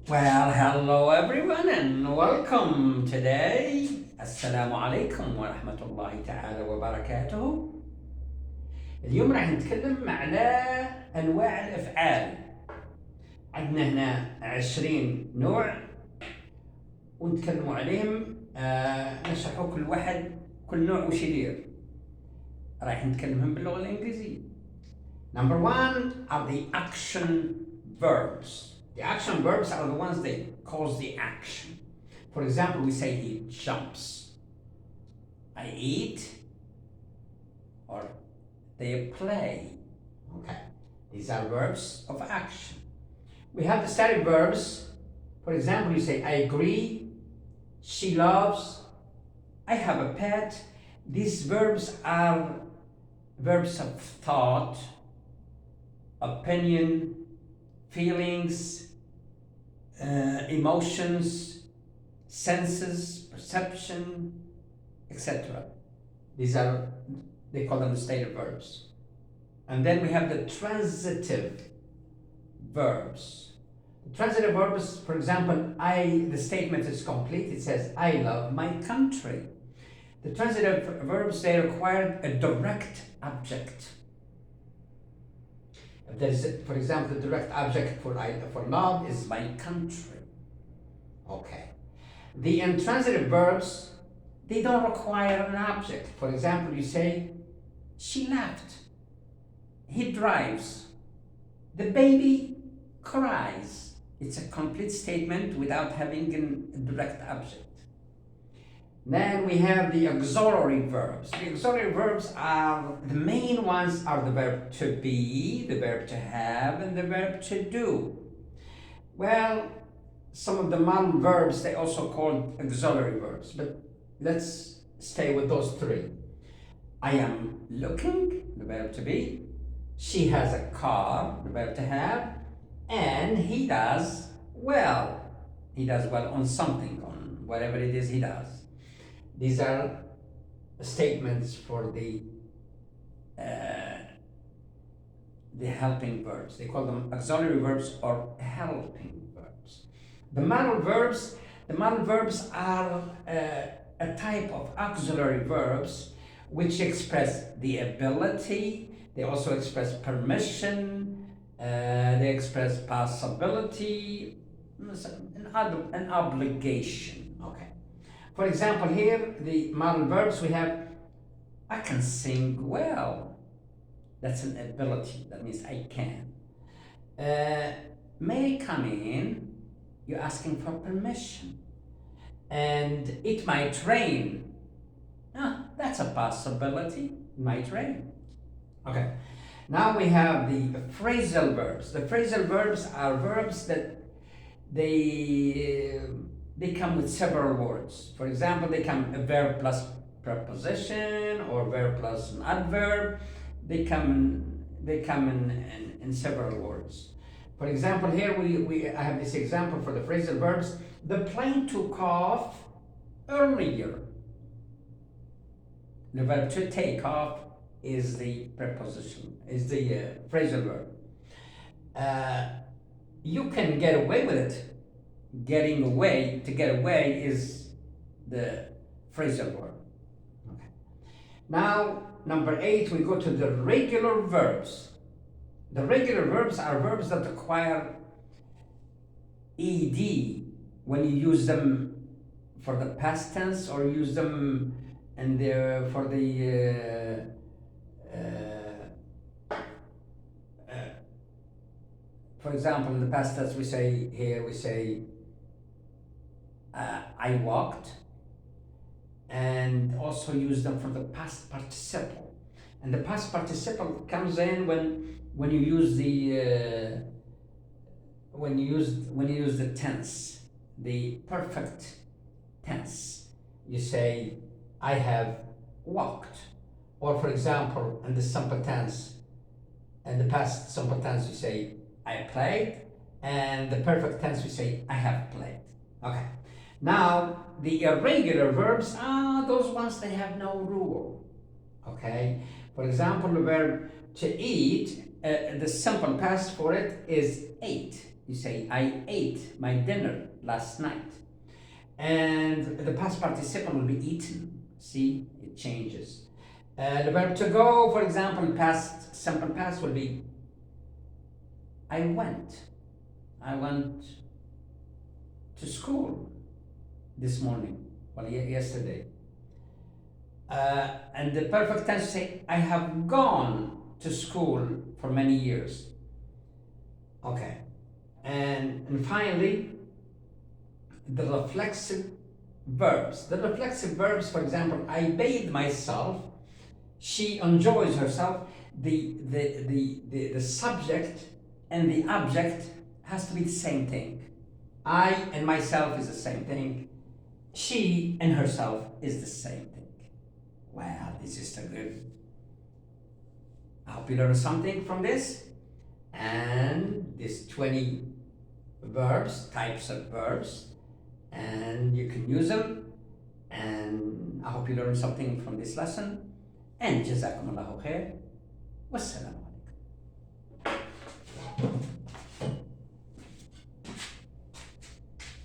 Well, hello everyone and welcome today. Assalamu alaikum wa rahmatullahi ta'ala wa barakatuhu. اليوم راح نتكلم على أنواع الأفعال. عندنا هنا 20 نوع ونتكلموا عليهم نشرحوا كل نوع وش يدير. راح نتكلمهم باللغة الإنجليزية. Number one are the action verbs. The action verbs are the ones that cause the action. For example, we say he jumps. I eat, or they play. Okay, these are verbs of action. We have the static verbs. For example, you say I agree, she loves, I have a pet. These verbs are verbs of thought, opinion, feelings, emotions, senses, perception, etc. They call them the stative verbs. And then we have the transitive verbs. The transitive verbs, for example, the statement is complete. It says, I love my country. The transitive verbs, they require a direct object. There's, for example, the direct object for love is my country. Okay. The intransitive verbs, they don't require an object. For example, you say, she left, he drives, the baby cries. It's a complete statement without having a direct object. Then we have the auxiliary verbs. The auxiliary verbs are, the main ones are the verb to be, the verb to have, and the verb to do. Well, some of the modern verbs, they also called auxiliary verbs, but let's stay with those three. I am looking, the verb to be. She has a car, the verb to have. And he does well. He does well on something, on whatever it is he does. These are statements for the helping verbs. They call them auxiliary verbs or helping verbs. The modal verbs are a type of auxiliary verbs which express the ability. They also express permission. They express possibility, an obligation. Okay. For example, here, the modal verbs, we have, I can sing well. That's an ability. That means I can. May I come in? You're asking for permission. And it might rain. That's a possibility. It might rain. Okay. Now we have the phrasal verbs. The phrasal verbs are verbs that they come with several words. For example, they come a verb plus preposition or verb plus an adverb. They come in several words. For example, here I have this example for the phrasal verbs. The plane took off earlier. The verb to take off is the preposition, is the phrasal verb. You can get away with it. Getting away, to get away, is the phrasal verb. Okay. Now, number 8, we go to the regular verbs. The regular verbs are verbs that require ed when you use them for the past tense or use them for the for example, in the past tense, we say I walked, and also use them for the past participle. And the past participle comes in when you use the tense, the perfect tense. You say I have walked, or for example, in the simple tense, in the past simple tense, you say I played, and the perfect tense we say I have played. Okay. Now the irregular verbs are those ones that have no rule. Okay. For example, the verb to eat, the simple past for it is ate. You say, I ate my dinner last night. And the past participle will be eaten. See, it changes. The verb to go, for example, past simple past will be I went. I went to school this morning, well, yesterday. And the perfect tense say I have gone to school for many years. Okay. And finally, the reflexive verbs. The reflexive verbs, for example, I bathe myself, she enjoys herself. The subject and the object has to be the same thing. I and myself is the same thing. She and herself is the same thing. Wow, this is so good. I hope you learned something from this. And this 20 verbs, types of verbs, and you can use them. And I hope you learned something from this lesson. And jazakum Allahu khair. Wassalamu.